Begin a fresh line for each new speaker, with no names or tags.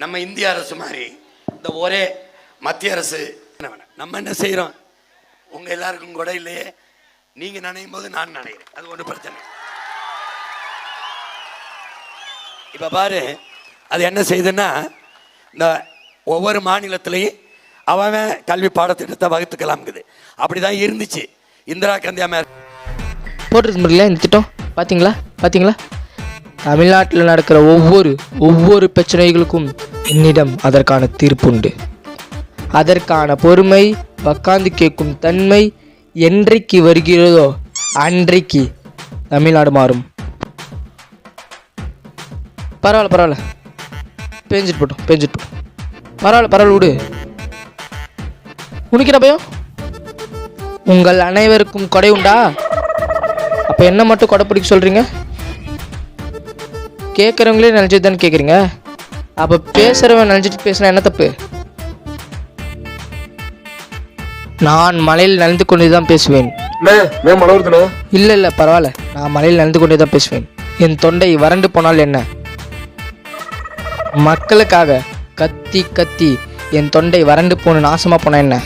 நம்ம இந்திய அரசு மாதிரி இந்த ஒரே மத்திய அரசு நம்ம என்ன செய்கிறோம்? உங்கள் எல்லாருக்கும் கூட இல்லையே, நீங்கள் நினைக்கும் போது நான் நினைக்கிறேன், அது ஒன்றும் பிரச்சனை. இப்போ பாரு, அது என்ன செய்யுதுன்னா, இந்த ஒவ்வொரு மாநிலத்திலையும் அவன் கல்வி பாடத்திட்டத்தை வகுத்துக்கலாம்ங்குது. அப்படி தான் இருந்துச்சு இந்திரா காந்தி அம்மா
போட்டிருக்க இந்த திட்டம். பார்த்தீங்களா? தமிழ்நாட்டில் நடக்கிற ஒவ்வொரு பிரச்சனைகளுக்கும் என்னிடம் அதற்கான தீர்ப்புண்டு. அதற்கான பொறுமை, உட்கார்ந்து கேட்கும் தன்மை என்றைக்கு வருகிறதோ அன்றைக்கு தமிழ்நாடு மாறும். பரவாயில்ல, பேஞ்சிட்டு போட்டோம். பரவாயில்ல விடு. உனக்கிட்ட பயம்? உங்கள் அனைவருக்கும் கொடை உண்டா? அப்போ என்ன மட்டும் கொடை பிடிக்க சொல்கிறீங்க? கேட்குறவங்களே நினச்சிட்டு தானே கேட்குறீங்க. அப்போ பேசுகிறவன் நினச்சிட்டு பேசினா என்ன தப்பு? நான் மலையில் நனைந்து கொண்டே தான் பேசுவேன். இல்லை பரவாயில்ல, நான் மலையில் நனைந்து கொண்டே தான் பேசுவேன். என் தொண்டை வறண்டு போனால் என்ன? மக்களுக்காக கத்தி என் தொண்டை வறண்டு போன நாசமாக போனால் என்ன?